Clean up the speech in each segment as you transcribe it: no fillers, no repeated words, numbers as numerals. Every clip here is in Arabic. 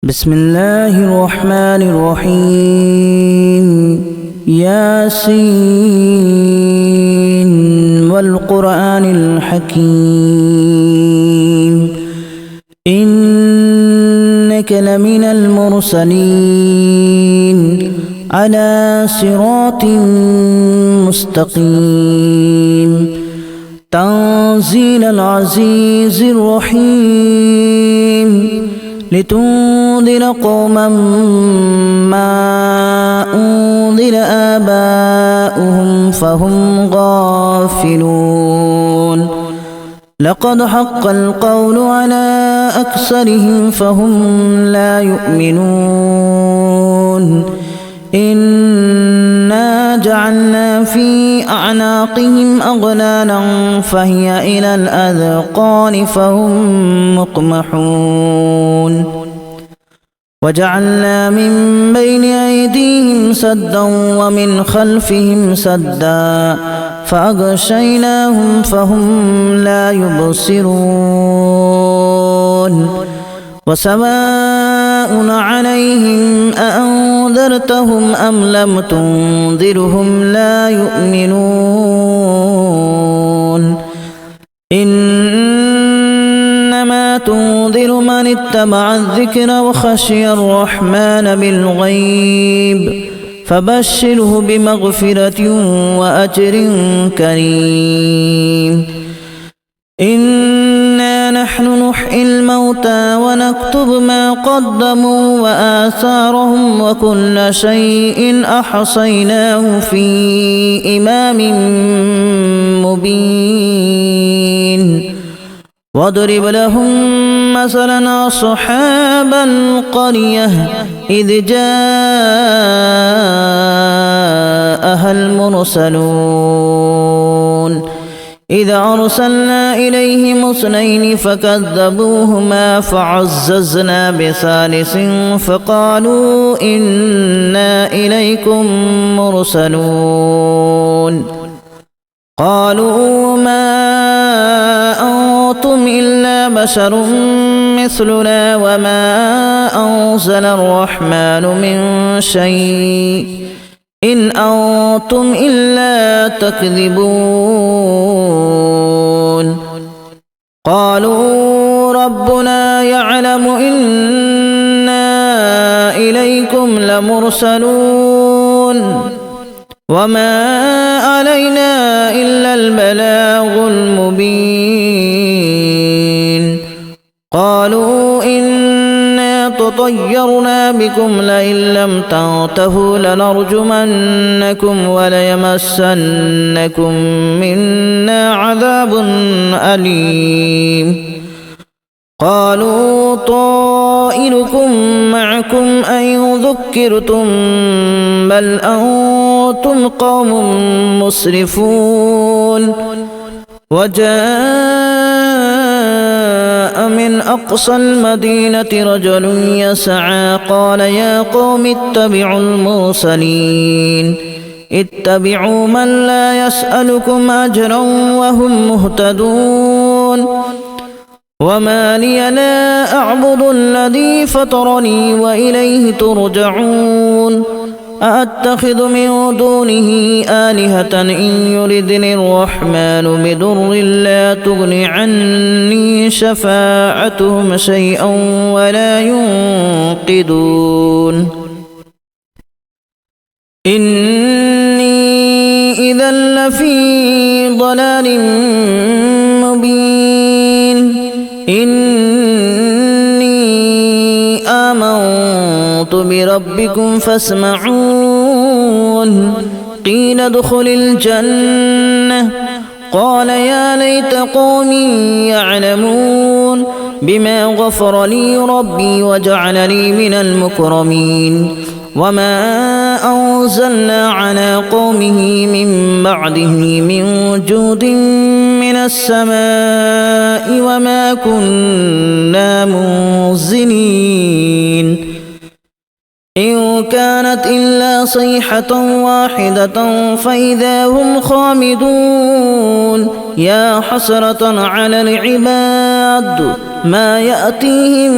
بسم الله الرحمن الرحيم ياسين والقرآن الحكيم إنك لمن المرسلين على صراط مستقيم تنزيل العزيز الرحيم لتنذر قوما ما أنذر آباؤهم فهم غافلون لقد حق القول على أكثرهم فهم لا يؤمنون إنا جعلنا في أعناقهم أغلالا فهي إلى الأذقان فهم مقمحون وجعلنا من بين أيديهم سدا ومن خلفهم سدا فأغشيناهم فهم لا يبصرون وسواء عليهم أأنذرتهم أم لم تنذرهم لا يؤمنون إنما تنذر من اتبع الذكر وخشي الرحمن بالغيب فبشره بمغفرة وأجر كريم إنا نحن نحيي الموتى ونكتب ما قدموا وآثارهم وكل شيء أحصيناه في إمام مبين واضرب لهم مثلا أصحاب القرية إذ جاءها المرسلون إذا أرسلنا إليهم اثنين فكذبوهما فعززنا بثالث فقالوا إنا إليكم مرسلون قالوا ما أنتم إلا بشر مثلنا وما أنزل الرحمن من شيء إن أنتم إلا تكذبون قالوا ربنا يعلم إنا إليكم لمرسلون وما علينا إلا البلاغ المبين قالوا إنا تطيرنا بكم لئن لم تنتهوا لنرجمنكم وليمسنكم منا عذاب أليم قالوا طائركم معكم أن ذكرتم بل أنتم قوم مسرفون وجاء من أقصى المدينة رجل يسعى قال يا قوم اتبعوا المرسلين اتبعوا من لا يسألكم أجرا وهم مهتدون وما لي لا أعبد الذي فطرني وإليه ترجعون أأتخذ من دونه آلهة إن يردني الرحمن بضر لا تغن عني شفاعتهم شيئا ولا ينقذون إني إذا لفي ضلال مبين إني آمنت بربكم فاسمعون قيل ادخل الجنة قال يا ليت قومي يعلمون بما غفر لي ربي وجعلني من المكرمين وما أنزلنا على قومه من بعده من جود من السماء وما كنا منزلين إن كانت إلا صيحة واحدة فإذا هم خامدون يا حسرة على العباد ما يأتيهم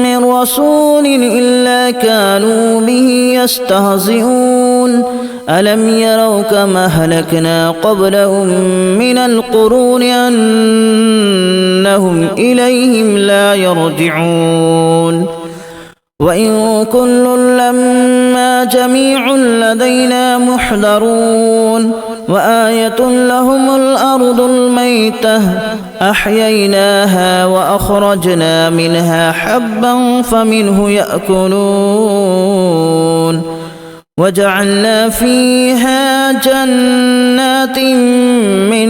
من رسول إلا كانوا به يستهزئون ألم يروا كما أهلكنا قبلهم من القرون أنهم إليهم لا يرجعون وإن كل لما جميع لدينا محضرون وآية لهم الأرض الميتة أحييناها وأخرجنا منها حبا فمنه يأكلون وجعلنا فيها جنات من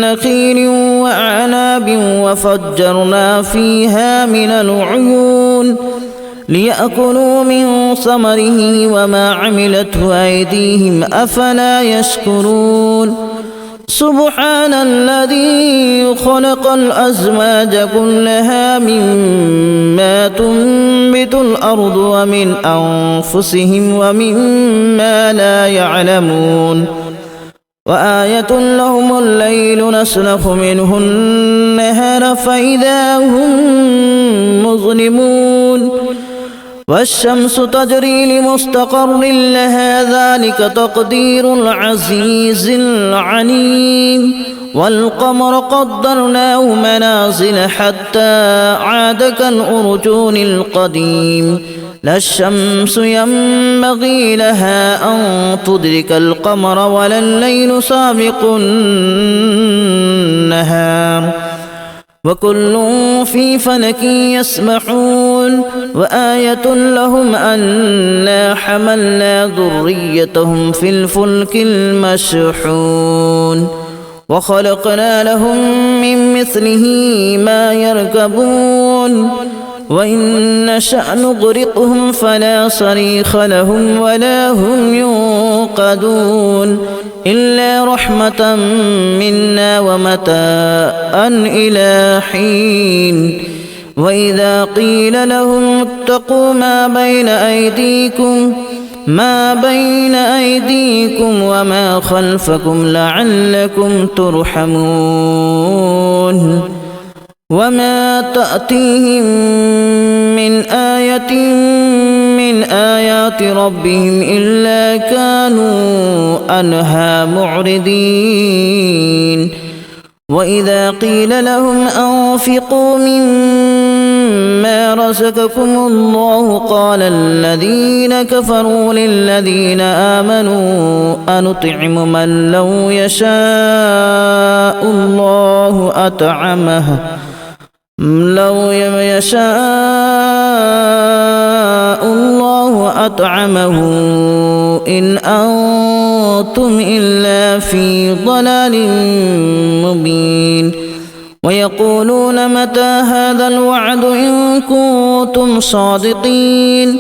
نخيل وأعناب وفجرنا فيها من العيون ليأكلوا من ثمره وما عملته أيديهم أفلا يشكرون سبحان الذي خلق الأزواج كلها مما تنبت الأرض ومن أنفسهم ومما لا يعلمون وآية لهم الليل نسلخ منه النهار فإذا هم مظلمون والشمس تجري لمستقر لها ذلك تقدير العزيز العليم والقمر قدرناه منازل حتى عاد كالأرجون القديم لا الشمس ينبغي لها أن تدرك القمر ولا الليل سابق النهار وكل في فلك يسبحون وآية لهم أنا حملنا ذريتهم في الفلك المشحون وخلقنا لهم من مثله ما يركبون وإن نشأ نغرقهم فلا صريخ لهم ولا هم ينقذون إلا رحمة منا ومتاعا إلى حين وإذا قيل لهم اتقوا ما بين أيديكم وما خلفكم لعلكم ترحمون وما تأتيهم من آية من آيات ربهم إلا كانوا عنها معرضين وإذا قيل لهم أنفقوا مما رزقكم الله قال الذين كفروا للذين آمنوا أنطعم من لو يشاء الله أطعمه إن أنتم إلا في ضلال مبين ويقولون متى هذا الوعد إن كنتم صادقين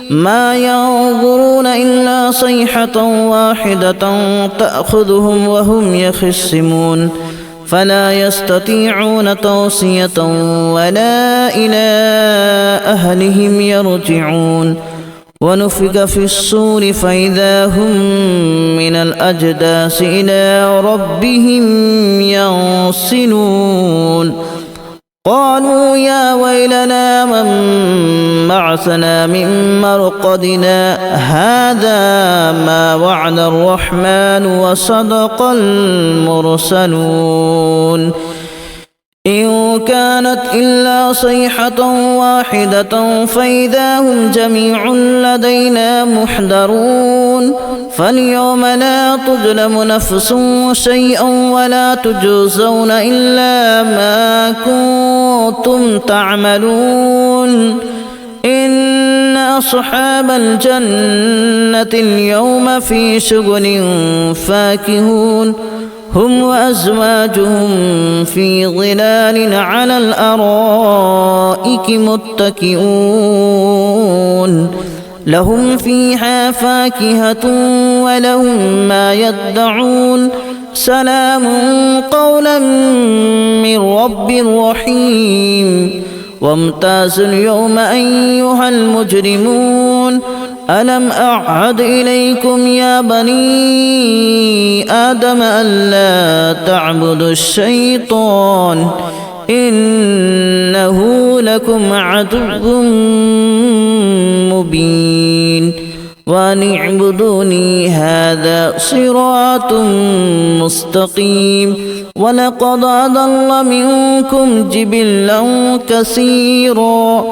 ما ينظرون إلا صيحة واحدة تأخذهم وهم يخصمون فلا يستطيعون توصية ولا إلى أهلهم يرجعون ونفخ في الصور فإذا هم من الأجداث إلى ربهم ينسلون قالوا يا ويلنا من بعثنا من مرقدنا هذا ما وعد الرحمن وصدق المرسلون إن كانت إلا صيحة واحدة فإذا هم جميع لدينا محضرون فاليوم لا تظلم نفس شيئا ولا تجزون إلا ما كنتم تعملون إن أصحاب الجنة اليوم في شغل فاكهون هم وأزواجهم في ظلال على الأرائك متكئون لهم فيها فاكهة ولهم ما يدعون سلام قولا من رب رحيم وامتازوا اليوم أيها المجرمون ألم أعهد إليكم يا بني آدم ألا تعبدوا الشيطان إنه لكم عدو مبين وأن اعبدوني هذا صراط مستقيم ولقد أضل منكم جبلا كثيرا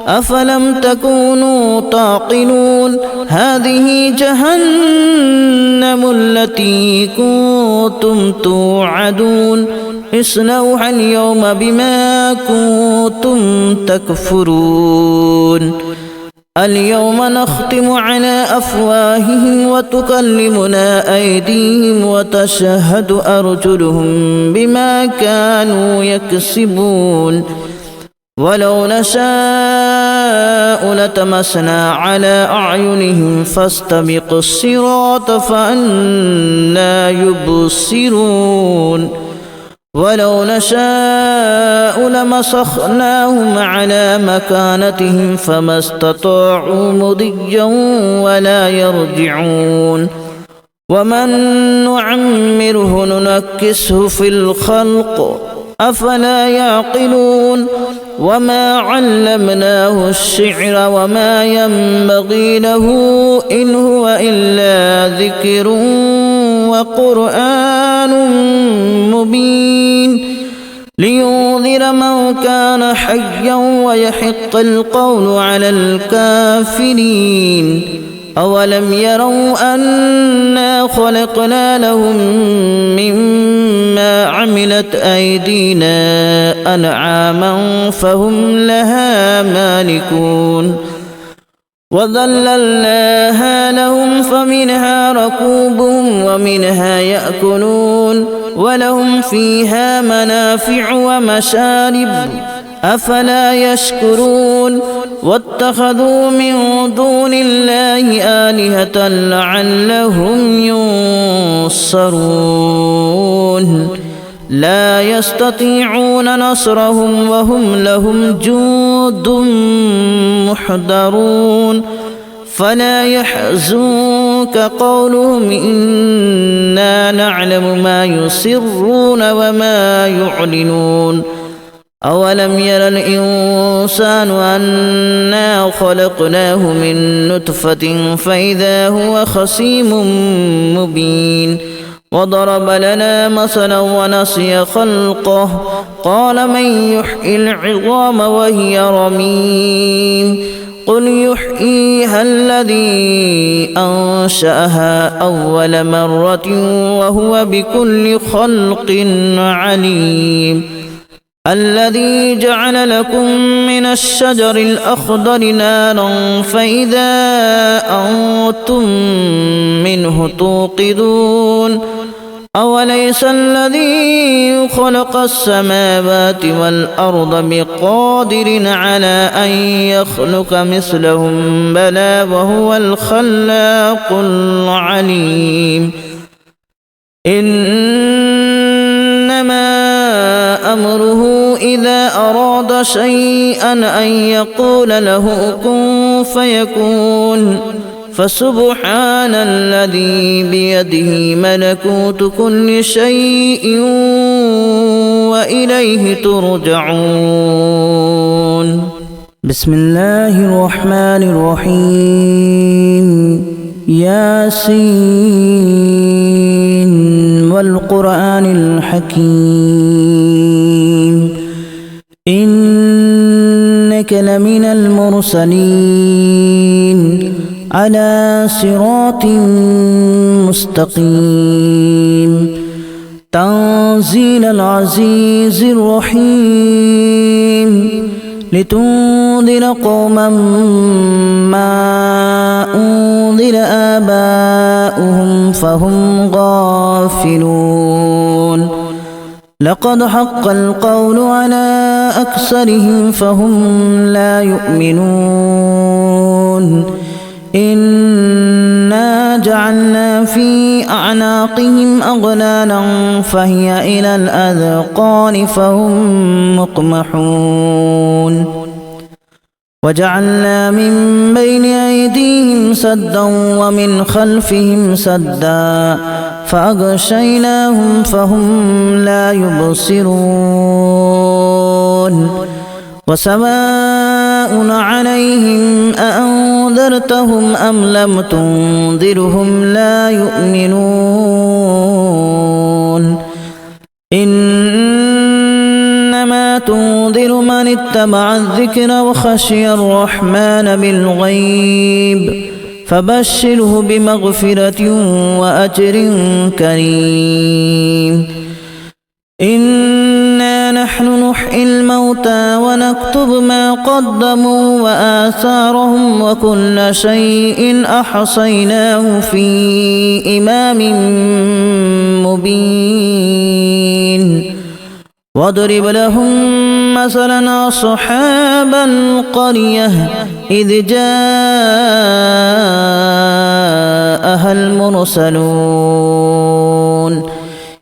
أفلم تكونوا تعقلون هذه جهنم التي كنتم توعدون اصلوها اليوم بما كنتم تكفرون اليوم نختم على أفواههم وتكلمنا أيديهم وتشهد أرجلهم بما كانوا يكسبون ولو نشاء لتمسنا على أعينهم فاستبقوا الصراط فأنى يبصرون ولو نشاء لمسخناهم على مكانتهم فما استطاعوا مضيا ولا يرجعون ومن نعمره ننكسه في الخلق أفلا يعقلون وما علمناه الشعر وما ينبغي له إن هو إلا ذكر وقرآن مبين لينذر من كان حيا ويحق القول على الكافرين أولم يروا أنا خلقنا لهم مما عملت أيدينا أنعاما فهم لها مالكون وذللناها لهم فمنها ركوبهم ومنها يأكلون ولهم فيها منافع ومشارب أفلا يشكرون واتخذوا من دون الله آلهة لعلهم ينصرون لا يستطيعون نصرهم وهم لهم جند محضرون فلا يحزنك قولهم إنا نعلم ما يسرون وما يعلنون أولم ير الإنسان أنا خلقناه من نطفة فإذا هو خصيم مبين وضرب لنا مثلا ونسي خلقه قال من يحيي العظام وهي رميم قل يحييها الذي أنشأها أول مرة وهو بكل خلق عليم الذي جعل لكم من الشجر الأخضر نارا فإذا أنتم منه توقدون أوليس الذي خلق السماوات والأرض بقادر على أن يخلق مثلهم بلى وهو الخلاق العليم إنما أمره إذا أراد شيئا أن يقول له كن فيكون فسبحان الذي بيده ملكوت كل شيء وإليه ترجعون بسم الله الرحمن الرحيم ياسين والقرآن الحكيم إنك لمن المرسلين على صراط مستقيم تنزيل العزيز الرحيم لتنذر قوما ما أنذر آباؤهم فهم غافلون لقد حق القول على أكثرهم فهم لا يؤمنون إنا جعلنا في أعناقهم أغلالا فهي إلى الأذقان فهم مقمحون وجعلنا من بين أيديهم سدا ومن خلفهم سدا فأغشيناهم فهم لا يبصرون وسواء عليهم أأنذرتهم أم لم تنذرهم لا يؤمنون إنما تنذر من اتبع الذكر وخشي الرحمن بالغيب فبشره بمغفرة وأجر كريم إنا نحن نحيي الموتى ونكتب ما قدموا وآثارهم وكل شيء أحصيناه في إمام مبين واضرب لهم مثلا أصحاب القرية إذ جاءها المرسلون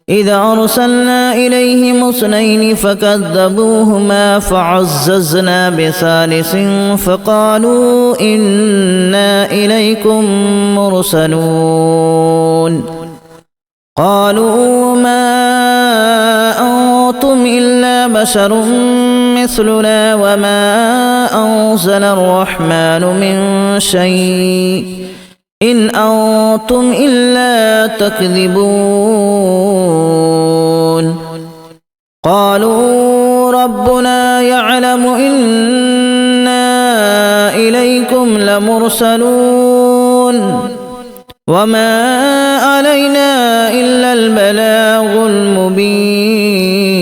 إذ أرسلنا إليهم اثنين فكذبوهما فعززنا بثالث فقالوا إنا إليكم مرسلون قالوا ما أنتم إلا بشر مثلنا وما أنزل الرحمن من شيء إن أنتم إلا تكذبون قالوا ربنا يعلم إنا إليكم لمرسلون وما علينا إلا البلاغ المبين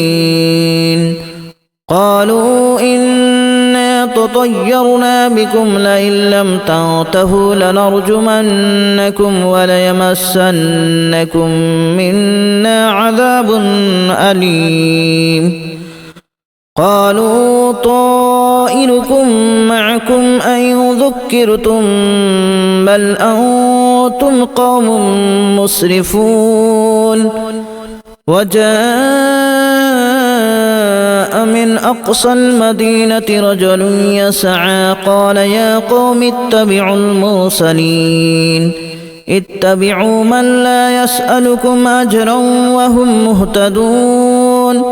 قالوا إنا تطيرنا بكم لئن لم تنتهوا لنرجمنكم وليمسنكم منا عذاب أليم قالوا طائركم معكم أن ذكرتم بل أنتم قوم مسرفون وجاء من أقصى المدينة رجل يسعى قال يا قوم اتبعوا المرسلين اتبعوا من لا يسألكم أجرا وهم مهتدون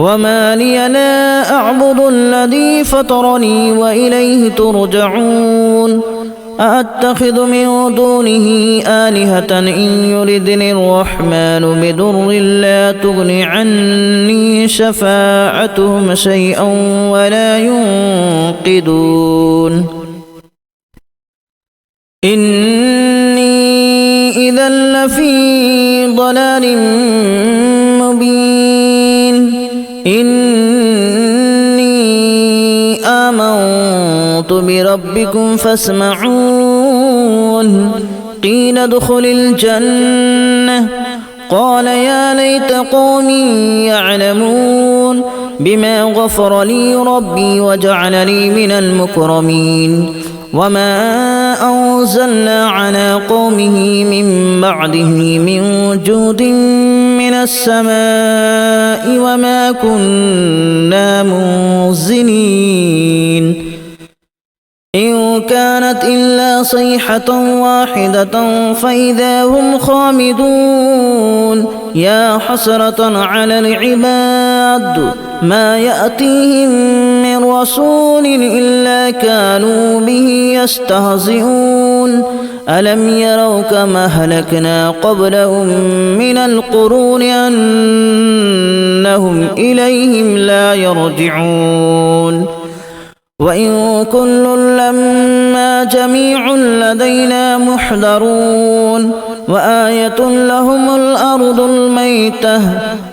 وما لي لا أعبد الذي فطرني وإليه ترجعون أأتخذ من دونه آلهة إن يردني الرحمن بضر لا تغن عني شفاعتهم شيئا ولا ينقذون إني إذا لفي ضلال مبين إني آمنت بربكم فاسمعون قيل ادخل الجنة قال يا ليت قومي يعلمون بما غفر لي ربي وجعلني من المكرمين وما أنزلنا على قومه من بعده من جود من السماء وما كنا منزلين إن كانت إلا صيحة واحدة فإذا هم خامدون يا حسرة على العباد ما يأتيهم من رسول إلا كانوا به يستهزئون ألم يروا كما أهلكنا قبلهم من القرون أنهم إليهم لا يرجعون وإن كل لما جميع لدينا محضرون وآية لهم الأرض الميتة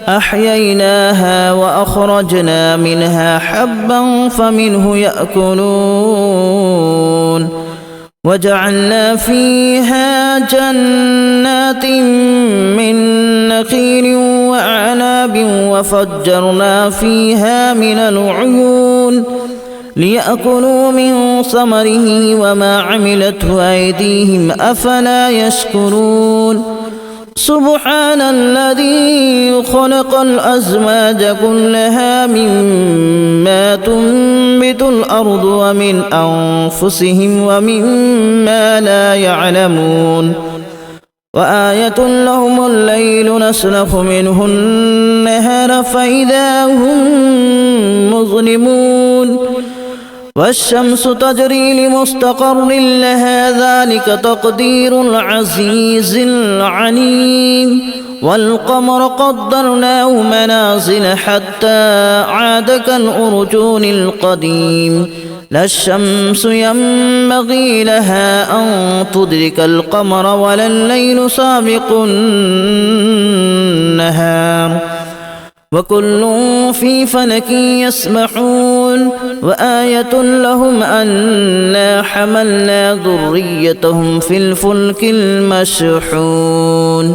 أحييناها وأخرجنا منها حبا فمنه يأكلون وجعلنا فيها جنات من نخيل وأعناب وفجرنا فيها من العيون ليأكلوا من ثمره وما عملته أيديهم أفلا يشكرون سبحان الذي خلق الأزواج كلها مما تنبت الأرض ومن أنفسهم ومما لا يعلمون وآية لهم الليل نسلخ منه النهار فإذا هم مظلمون والشمس تجري لمستقر لها ذلك تقدير العزيز العليم والقمر قدرناه منازل حتى عاد كالأرجون القديم لا الشمس ينبغي لها أن تدرك القمر ولا الليل سابق النهار وكل في فلك يسبحون وآية لهم أنا حملنا ذريتهم في الفلك المشحون